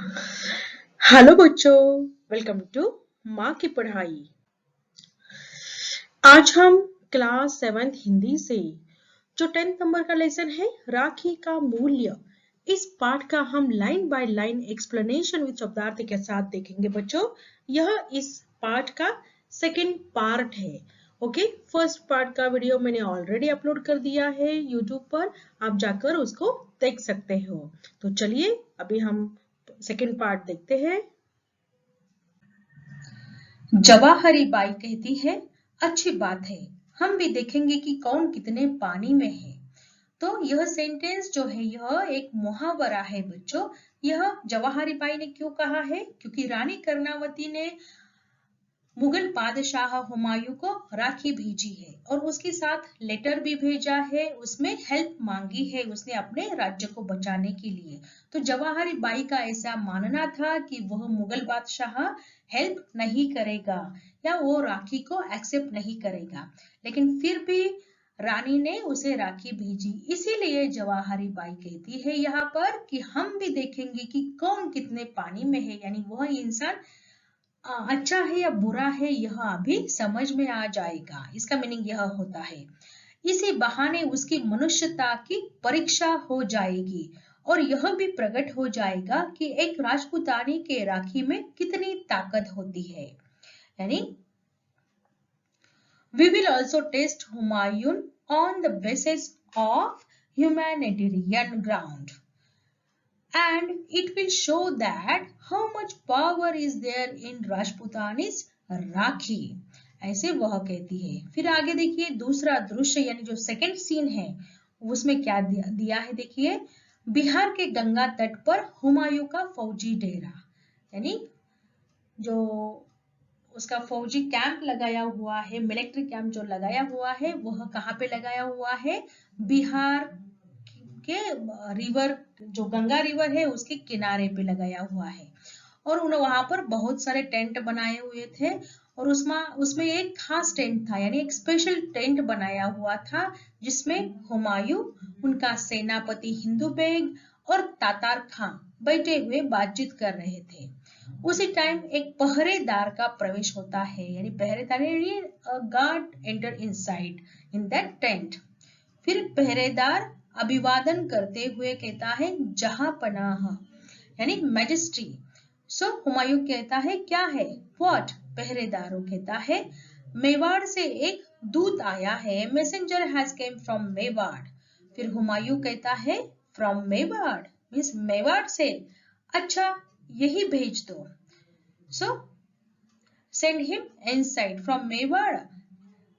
Hello बच्चों, welcome to माँ की पढ़ाई। आज हम क्लास 7th हिंदी से जो 10th नंबर का लेसन है राखी का मूल्य, इस पाठ का हम line by line explanation with शब्दार्थ के साथ देखेंगे बच्चों। यह इस पाठ का सेकंड पार्ट है। ओके, फर्स्ट पार्ट का वीडियो मैंने ऑलरेडी अपलोड कर दिया है यूट्यूब पर, आप जाकर उसको देख सकते हो। तो चलिए अभी हम सेकंड पार्ट देखते हैं। जवाहरी बाई कहती है, अच्छी बात है, हम भी देखेंगे कि कौन कितने पानी में है। तो यह सेंटेंस जो है यह एक मुहावरा है बच्चों। यह जवाहरी बाई ने क्यों कहा है? क्योंकि रानी कर्णावती ने मुगल बादशाह हुमायूं को राखी भेजी है और उसके साथ लेटर भी भेजा है, उसमें हेल्प मांगी है उसने अपने राज्य को बचाने के लिए। तो जवाहरी बाई का ऐसा मानना था कि वह मुगल बादशाह हेल्प नहीं करेगा या वो राखी को एक्सेप्ट नहीं करेगा, लेकिन फिर भी रानी ने उसे राखी भेजी। इसीलिए जवाहरी बाई कहती है यहाँ पर कि हम भी देखेंगे कि कौन कितने पानी में है, यानी वह इंसान अच्छा है या बुरा है यह अभी समझ में आ जाएगा। इसका मीनिंग यह होता है, इसी बहाने उसकी मनुष्यता की परीक्षा हो जाएगी और यह भी प्रकट हो जाएगा कि एक राजपूतानी के राखी में कितनी ताकत होती है। यानी we will also test Humayun on the basis of humanitarian ground, and it will show that how much power is there in Rajputani's राखी। ऐसे वह कहती है। फिर आगे देखिए दूसरा दृश्य यानी जो सेकंड सीन है उसमें क्या दिया है देखिए, बिहार के गंगा तट पर हुमायूं का फौजी डेरा, यानी जो उसका फौजी कैंप लगाया हुआ है, मिलिट्री कैंप जो लगाया हुआ है वह कहाँ पे लगाया हुआ है? बिहार के रिवर, जो गंगा रिवर है उसके किनारे पे लगाया हुआ है। और उन्होंने वहां पर बहुत सारे टेंट बनाए हुए थे और उसमें एक खास टेंट था, यानी एक स्पेशल टेंट बनाया हुआ था जिसमें हुमायूं, उनका सेनापति हिंदू बेग और तातार खां बैठे हुए बातचीत कर रहे थे। उसी टाइम एक पहरेदार का प्रवेश होता है, यानी पहरेदार guard enter inside in that tent. फिर पहरेदार अभिवादन करते हुए कहता है जहां पनाह, यानी मैजेस्टी। सो हुमायूं कहता है क्या है? व्हाट? पहरेदारों कहता है मेवाड़ से एक दूत आया है, messenger has came from Mewar. फिर हुमायूं कहता है फ्रॉम मेवाड़ मींस मेवाड़ से, अच्छा यही भेज दो। सो send him inside from Mewar,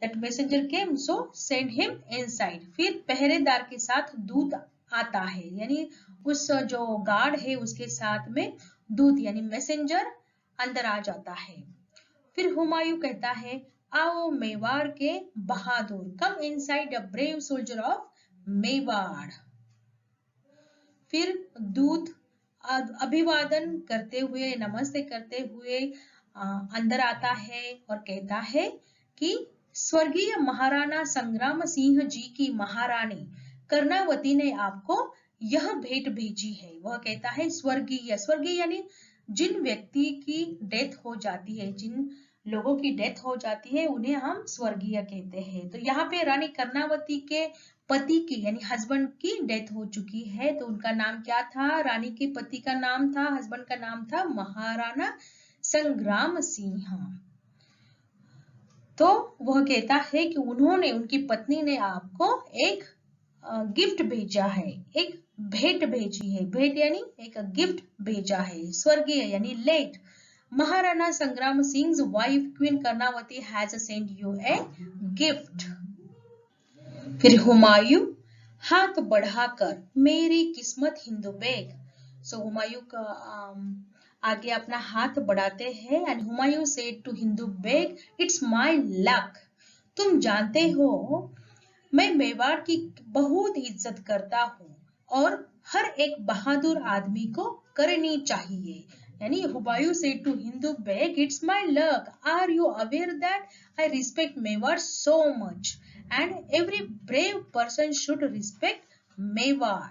that messenger came, so send him inside। फिर पहरेदार के साथ दूत आता है, यानी उस जो गार्ड है उसके साथ में दूत यानी मैसेंजर अंदर आ जाता है। फिर हुमायूं कहता है आओ मेवाड़ के बहादुर, come inside a brave soldier of Mewar. फिर दूत अभिवादन करते हुए, नमस्ते करते हुए अंदर आता है और कहता है कि स्वर्गीय महाराणा संग्राम सिंह जी की महारानी कर्णावती ने आपको यह भेंट भेजी है। वह कहता है स्वर्गीय, स्वर्गीय यानी जिन व्यक्ति की डेथ हो जाती है, जिन लोगों की डेथ हो जाती है उन्हें हम स्वर्गीय कहते हैं। तो यहाँ पे रानी कर्णावती के पति की यानी हस्बैंड की डेथ हो चुकी है, तो उनका नाम क्या था? रानी के पति का नाम था, हस्बैंड का नाम था महाराणा संग्राम सिंह। तो वह कहता है कि उन्होंने, उनकी पत्नी ने आपको एक गिफ्ट भेजा है, एक भेंट भेजी है। भेंट यानी एक गिफ्ट भेजा है। स्वर्गीय यानी लेट, महाराणा संग्राम Singh wife queen Karnavati has send U a gift. फिर हुमायूं हाथ बढ़ाकर मेरी किस्मत हिंदू बेग। सो हुमायूं का आगे अपना हाथ बढ़ाते हैं and Humayun said to Hindu Beg it's my luck. तुम जानते हो मैं मेवाड़ की बहुत इज्जत करता हूँ और हर एक बहादुर आदमी को करनी चाहिए। यानी Humayun said to Hindu Beg it's my luck, are you aware that I respect Mewar so much and every brave person should respect Mewar.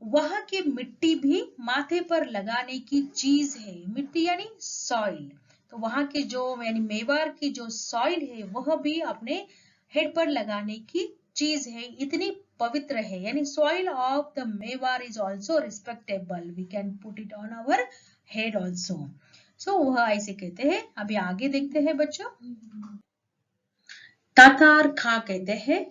वहां की मिट्टी भी माथ माथे पर लगाने की चीज है। मिट्टी यानी सॉइल, तो वहां के जो यानी मेवाड़ की जो सॉइल है वह भी अपने हेड पर लगाने की चीज है, इतनी पवित्र है। यानी soil of the Mewar is also respectable, we can put it on our head also. So वह ऐसे कहते हैं। अभी आगे देखते हैं बच्चों। तातार खां कहते हैं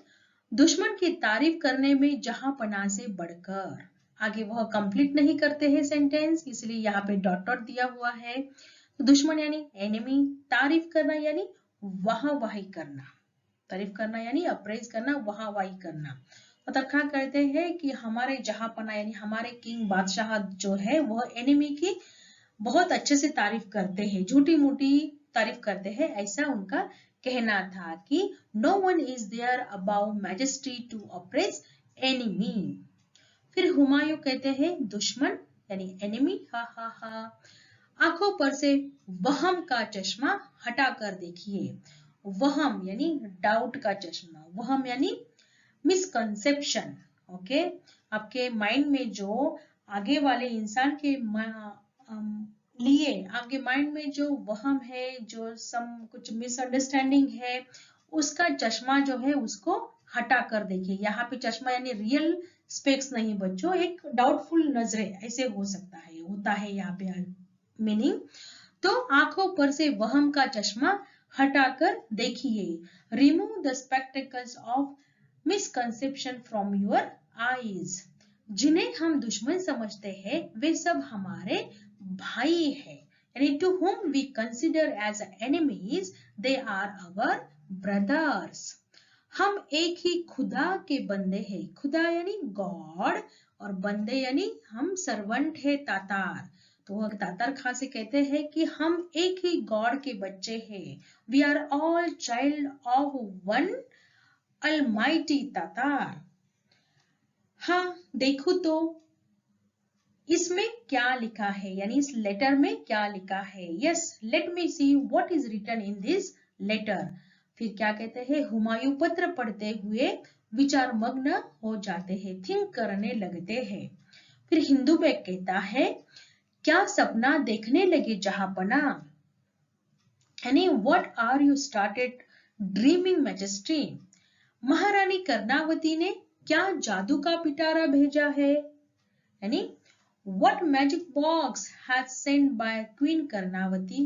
दुश्मन की तारीफ करने में जहां पनाह से बढ़कर। आगे वह कंप्लीट नहीं करते हैं सेंटेंस, इसलिए यहाँ पे डॉट डॉट दिया हुआ है। तो दुश्मन यानी एनिमी, तारीफ करना यानी वाहवाही करना, तारीफ करना यानी अप्रेज करना, वाहवाही करना। तातार खां कहते हैं कि हमारे जहां पनाह यानी हमारे किंग बादशाह जो है वह एनिमी की बहुत अच्छे से तारीफ करते हैं, झूठी मूठी तारीफ करते हैं, ऐसा उनका कहना था कि no one is there above majesty to oppress enemy। फिर हुमायूं कहते हैं दुश्मन यानी एनिमी, हा हा हा, आंखों पर से वहम का चश्मा हटा कर देखिए। वहम यानी डाउट का चश्मा, वहम यानी मिसकंसेप्शन। ओके, आपके माइंड में जो आगे वाले इंसान के लिए आपके माइंड में जो वहम है, जो कुछ मिसअंडरस्टैंडिंग है, उसका चश्मा जो है उसको हटा कर देखिए। यहाँ पे चश्मा यानी रियल स्पेक्स नहीं बच्चों, एक डाउटफुल नजरें ऐसे हो सकता है, होता है यहाँ पे मीनिंग। तो आंखों पर से वहम का चश्मा हटाकर देखिए। Remove the spectacles of misconception from your eyes. जिन्हें हम दुश्मन समझते हैं वे सब हमारे भाई है, यानी to whom we consider as enemies they are our brothers। हम एक ही खुदा के बंदे हैं, खुदा यानी गॉड और बंदे यानी हम सर्वेंट है तातार। तो वह तातार खां से कहते हैं कि हम एक ही गॉड के बच्चे हैं, we are all child of one almighty Tatar. हाँ देखो तो इसमें क्या लिखा है, यानी इस लेटर में क्या लिखा है। Yes, let me see what is written in this letter. फिर क्या कहते हैं, हुमायूं पत्र पढ़ते हुए विचार मग्न हो जाते हैं, थिंक करने लगते हैं। फिर हिंदू बेग कहता है क्या सपना देखने लगे जहांपना, यानी what are you started dreaming majesty. महारानी कर्णावती ने क्या जादू का पिटारा भेजा है, यानी What magic box has sent by Queen Karnavati.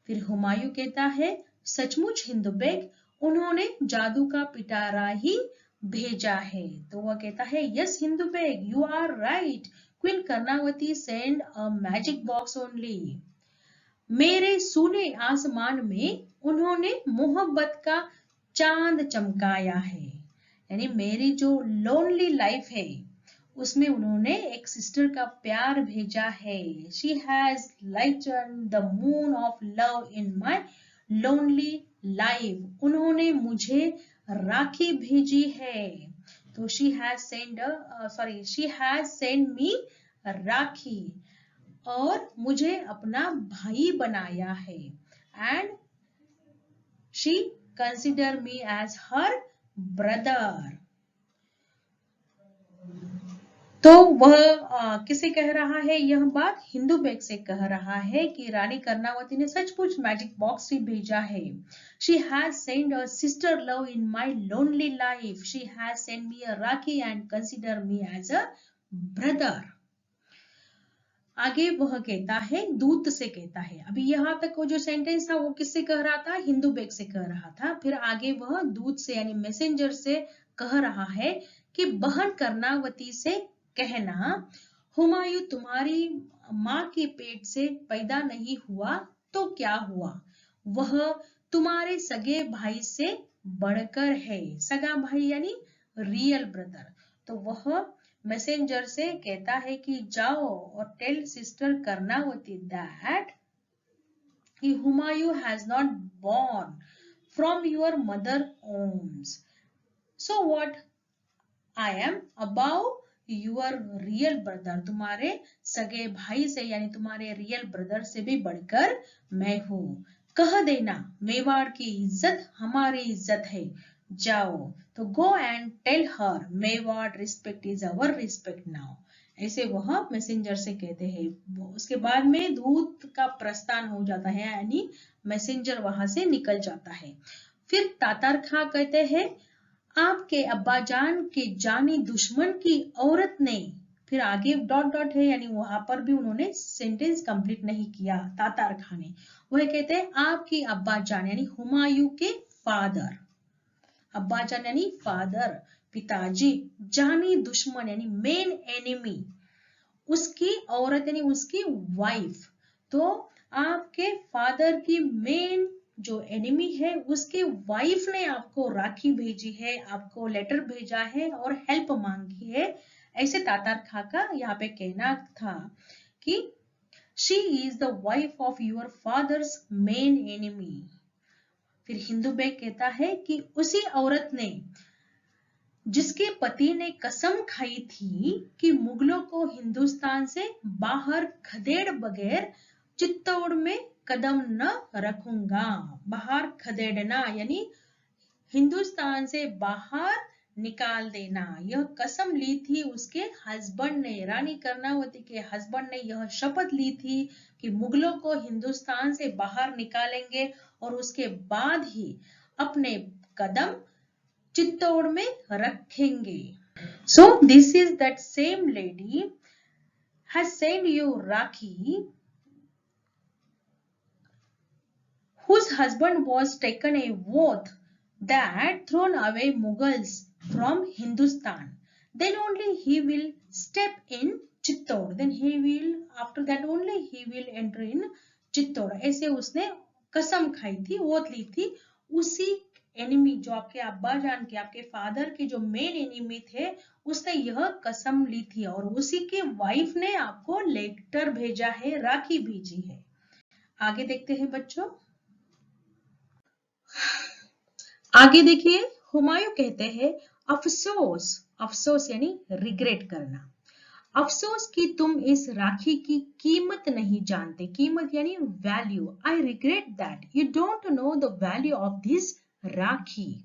फिर हुमायूं कहता है सचमुच हिंदू बेग उन्होंने जादू का पिटारा ही भेजा है। तो वह कहता है yes Hindu Beg you are right, queen Karnavati send a magic box only. मेरे सूने आसमान में उन्होंने मोहब्बत का चांद चमकाया है, यानी मेरी जो लोनली लाइफ है उसमें उन्होंने एक सिस्टर का प्यार भेजा है। She has lightened the moon of love in my lonely life। उन्होंने मुझे राखी भेजी है। तो she has sent me राखी और मुझे अपना भाई बनाया है। And she consider me as her brother। तो वह किसे कह रहा है, यह बात हिंदू बेग से कह रहा है कि रानी कर्णावती ने सचमुच मैजिक बॉक्स ही भेजा है। She has sent a sister love in my lonely life। She has sent me a Rakhi and consider me as a brother। आगे वह कहता है दूत से कहता है। अभी यहाँ तक वो जो सेंटेंस था वो किससे कह रहा था, हिंदू बेग से कह रहा था। फिर आगे वह दूत से यानी मैसेंजर से कह रहा है कि बहन कर्णावती से कहना हुमायूं तुम्हारी माँ के पेट से पैदा नहीं हुआ तो क्या हुआ, वह तुम्हारे सगे भाई से बढ़कर है। सगा भाई यानी रियल ब्रदर। तो वह मैसेंजर से कहता है कि जाओ और tell sister Karnavati that Humayun has not born from your mother wombs, so what I am above your real brother. तुम्हारे सगे भाई से यानी तुम्हारे रियल ब्रदर से भी बढ़कर मैं हूं। कह देना मेवाड़ की इज्जत हमारी इज्जत है, जाओ। तो go and tell her Mewar respect is our respect now. ऐसे वह मैसेंजर से कहते हैं। उसके बाद में दूत का प्रस्थान हो जाता है, यानी मैसेंजर वहां से निकल जाता है। फिर तातार खां कहते हैं आपके अब्बाजान के जानी दुश्मन की औरत ने, फिर आगे डॉट डॉट है, यानी वहां पर भी उन्होंने सेंटेंस कंप्लीट नहीं किया तातार खां ने। वह कहते हैं आपकी अब्बाजान यानी हुमायूं के फादर, अब्बाजान यानी फादर पिताजी, जानी दुश्मन यानी मेन एनिमी, उसकी औरत यानी उसकी वाइफ। तो आपके फादर की मेन जो एनिमी है उसके वाइफ ने आपको राखी भेजी है, आपको लेटर भेजा है और हेल्प मांगी है, ऐसे तातार खां का यहाँ पे कहना था कि she is the wife of your fathers main enemy. फिर हिंदू बेग कहता है कि उसी औरत ने जिसके पति ने कसम खाई थी कि मुगलों को हिंदुस्तान से बाहर खदेड़ बगैर चित्तौड़ में कदम न रखूंगा। बाहर खदेड़ना यानी हिंदुस्तान से बाहर निकाल देना, यह कसम ली थी उसके हस्बैंड ने, रानी कर्णावती के हस्बैंड ने यह शपथ ली थी कि मुगलों को हिंदुस्तान से बाहर निकालेंगे और उसके बाद ही अपने कदम चित्तौड़ में रखेंगे। So this is that same lady has sent you Rakhi, whose husband was taken a oath that thrown away Mughals from Hindustan. Then only he will step in Chittor. Then he will, after that only he will enter in Chittor. ऐसे उसने कसम खाई थी, oath ली थी। उसी enemy जो आपके अब्बा जान के, आपके फादर के जो मेन एनिमी थे, उसने यह कसम ली थी और उसी की वाइफ ने आपको लेटर भेजा है, राखी भेजी है। आगे देखते हैं बच्चों। आगे देखिए, हुमायूं कहते हैं अफसोस, अफसोस यानी रिग्रेट करना, अफसोस कि तुम इस राखी की कीमत नहीं जानते, कीमत यानी value. I regret that you don't know the value of this rakhi.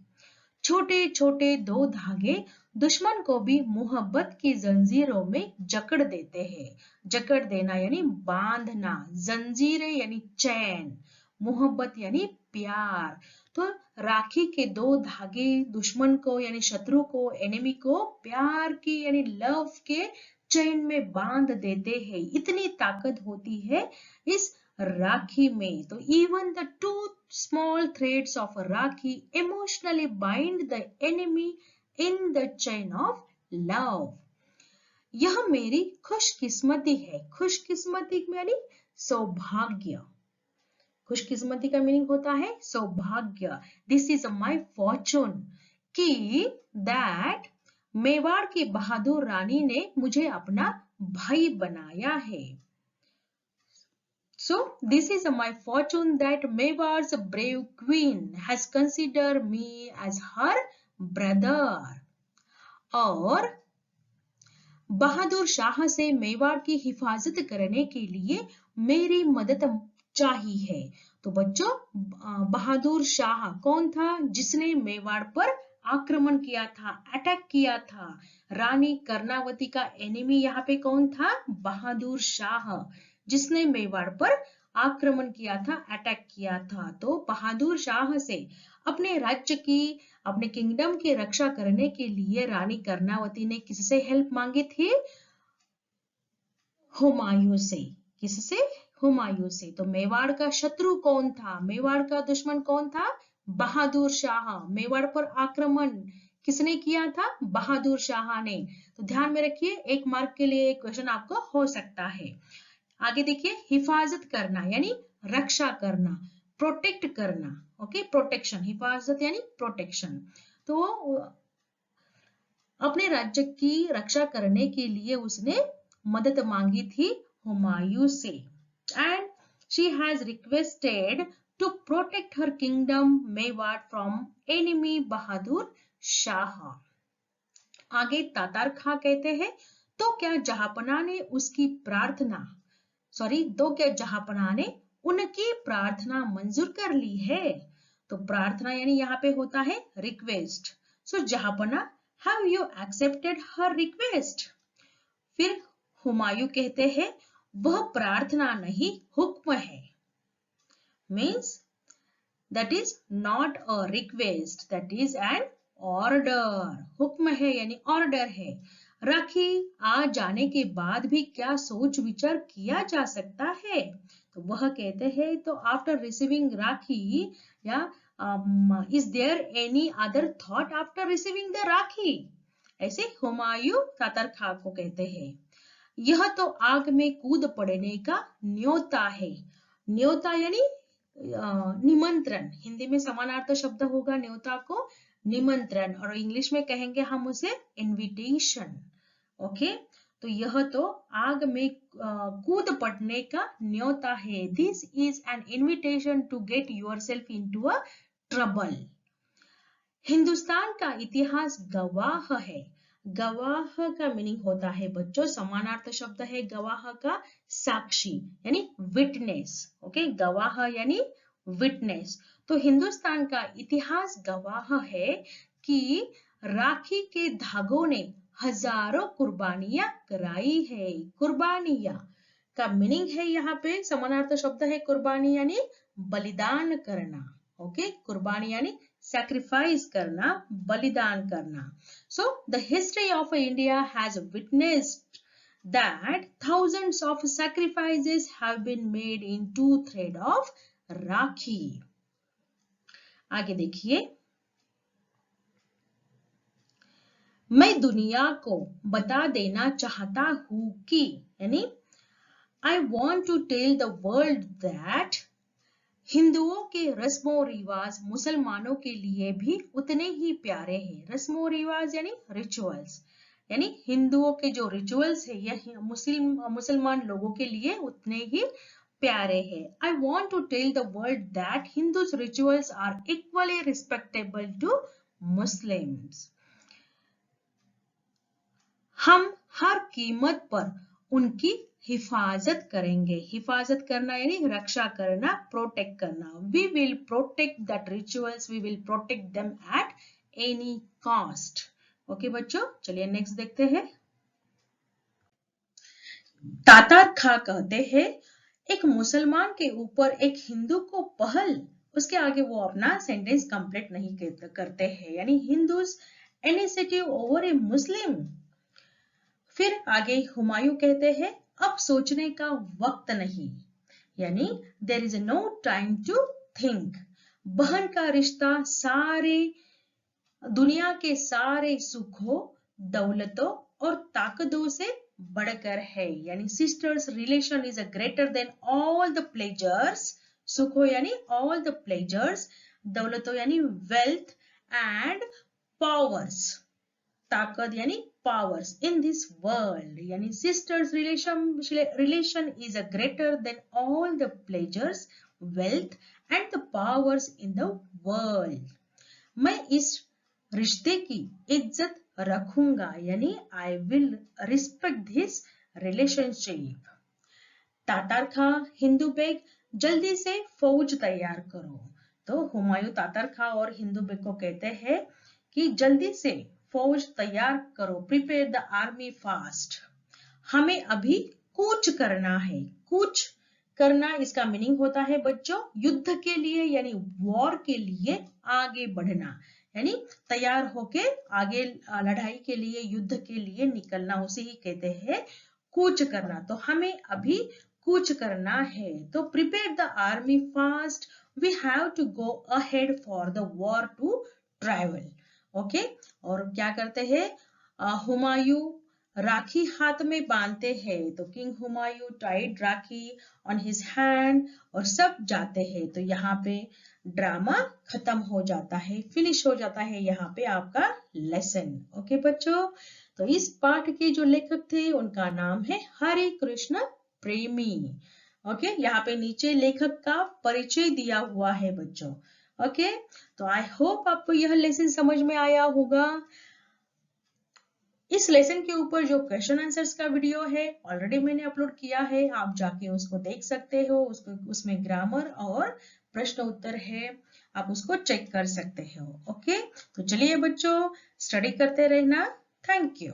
छोटे छोटे दो धागे दुश्मन को भी मोहब्बत की जंजीरों में जकड़ देते हैं। जकड़ देना यानी बांधना, जंजीरें यानी चैन, मोहब्बत यानी प्यार। तो राखी के दो धागे दुश्मन को यानी शत्रु को, एनिमी को प्यार की यानी लव के चैन में बांध देते हैं। इतनी ताकत होती है इस राखी में। तो even the two small threads of a rakhi emotionally bind the enemy in the chain of love. यह मेरी खुशकिस्मती है। खुशकिस्मती यानी सौभाग्य। खुशकिस्मती का मीनिंग होता है सौभाग्य। दिस इज माई फॉर्चून कि दैट मेवाड़ की बहादुर रानी ने मुझे अपना भाई बनाया है। So this is my fortune that Mewad's brave queen has considered me as her brother. और बहादुर शाह से मेवाड़ की हिफाजत करने के लिए मेरी मदद चाहिए है। तो बच्चों, बहादुर शाह कौन था? जिसने मेवाड़ पर आक्रमण किया था, अटैक किया था। रानी कर्णावती का एनिमी यहाँ पे कौन था? बहादुर शाह, जिसने मेवाड़ पर आक्रमण किया था, अटैक किया था। तो बहादुर शाह से अपने राज्य की, अपने किंगडम की रक्षा करने के लिए रानी कर्णावती ने किससे हेल्प मांगी थी? हुमायूं से। किससे? हुमायूं से। तो मेवाड़ का शत्रु कौन था? मेवाड़ का दुश्मन कौन था? बहादुर शाह। मेवाड़ पर आक्रमण किसने किया था? बहादुर शाह ने। तो ध्यान में रखिए, एक मार्क के लिए एक क्वेश्चन आपको हो सकता है। आगे देखिए, हिफाजत करना यानी रक्षा करना, प्रोटेक्ट करना। ओके, प्रोटेक्शन, हिफाजत यानी प्रोटेक्शन। तो अपने राज्य की रक्षा करने के लिए उसने मदद मांगी थी हुमायूं से। And she has requested to protect her kingdom Mewar from enemy Bahadur Shah. आगे तातार खां कहते हैं, तो क्या जहांपनाह ने उसकी प्रार्थना, तो क्या जहांपनाह ने उनकी प्रार्थना मंजूर कर ली है? तो प्रार्थना यानी यहाँ पे होता है रिक्वेस्ट। सो जहांपनाह, have you accepted her request? फिर हुमायूं कहते हैं वह प्रार्थना नहीं हुक्म है, means that is not a request, that is an order. हुक्म है यानी ऑर्डर है। राखी आ जाने के बाद भी क्या सोच विचार किया जा सकता है? तो वह कहते हैं तो आफ्टर रिसीविंग राखी या is there any other thought after receiving the rakhi? ऐसे हुमायूं तातर खां को कहते हैं यह तो आग में कूद पड़ने का न्योता है। न्योता यानी निमंत्रण, हिंदी में समानार्थक शब्द होगा न्योता को निमंत्रण और इंग्लिश में कहेंगे हम उसे इनविटेशन। ओके, तो यह तो आग में कूद पड़ने का न्योता है। This is an invitation to get yourself into a trouble. Hindustan का इतिहास गवाह है। गवाह का मीनिंग होता है बच्चों, समानार्थक शब्द है गवाह का साक्षी यानी विटनेस। ओके, गवाह यानी विटनेस। तो हिंदुस्तान का इतिहास गवाह है कि राखी के धागों ने हजारों कुर्बानियां कराई है। कुर्बानियां का मीनिंग है यहाँ पे समानार्थक शब्द है कुर्बानी यानी बलिदान करना। ओके, कुर्बानी यानी sacrifice करना, बलिदान करना। So the history of India has witnessed that thousands of sacrifices have been made in two thread of राखी। आगे देखिए, मैं दुनिया को बता देना चाहता हूं कि यानी I want to tell the world that हिंदुओं के रस्मों रिवाज मुसलमानों के लिए भी उतने ही प्यारे हैं। रस्मों रिवाज यानी रिचुअल्स, यानी हिंदुओं के जो रिचुअल्स है यह मुसलमान लोगों के लिए उतने ही प्यारे हैं। I want to tell the world that Hindus rituals are equally respectable to Muslims. हम हर कीमत पर उनकी हिफाजत करेंगे। हिफाजत करना यानी रक्षा करना, प्रोटेक्ट करना। We will protect that rituals, we will protect them at any cost. Okay बच्चों, चलिए नेक्स्ट देखते हैं। तातार खां कहते हैं एक मुसलमान के ऊपर एक हिंदू को पहल, उसके आगे वो अपना सेंटेंस कंप्लीट नहीं करते हैं, यानी हिंदूज इनिशिएटिव ओवर ए मुस्लिम। फिर आगे हुमायूं कहते हैं अब सोचने का वक्त नहीं, यानी there is no time to think. बहन का रिश्ता सारे दुनिया के सारे सुखों, दौलतों और ताकतों से बढ़कर है, यानी sisters relation is a greater than all the pleasures. सुखों यानी ऑल द प्लेजर्स, दौलतों यानी वेल्थ एंड पावर्स, ताकत यानी powers in this world, yani sisters relation is a greater than all the pleasures, wealth and the powers in the world. मैं इस रिश्ते की इज्जत रखूंगा, यानी I will respect this relationship. Tatar Khan Hindu Beg जल्दी से फौज तैयार करो। तो हुमायूं तातार खां और हिंदू बेग को कहते हैं कि जल्दी से फौज तैयार करो, प्रिपेयर द आर्मी फास्ट। हमें अभी कूच करना है। कूच करना इसका मीनिंग होता है बच्चों युद्ध के लिए, यानी वॉर के लिए आगे बढ़ना, यानी तैयार होके आगे लड़ाई के लिए, युद्ध के लिए निकलना, उसे ही कहते हैं कूच करना। तो हमें अभी कूच करना है। तो prepare the army fast, we have to go ahead for the war to travel. Okay, और क्या करते हैं हुमायूं राखी हाथ में बांधते हैं, तो king Humayun tied rakhi on his hand और सब जाते हैं। तो यहाँ पे ड्रामा खत्म हो जाता है, फिनिश हो जाता है यहाँ पे आपका लेसन। ओके बच्चों, तो इस पाठ के जो लेखक थे उनका नाम है हरे कृष्ण प्रेमी। ओके, यहाँ पे नीचे लेखक का परिचय दिया हुआ है बच्चों। ओके, तो आई होप आपको यह लेसन समझ में आया होगा। इस लेसन के ऊपर जो क्वेश्चन आंसर्स का वीडियो है ऑलरेडी मैंने अपलोड किया है, आप जाके उसको देख सकते हो। उसमें ग्रामर और प्रश्न उत्तर है, आप उसको चेक कर सकते हो। ओके, तो चलिए बच्चों स्टडी करते रहना। Thank you.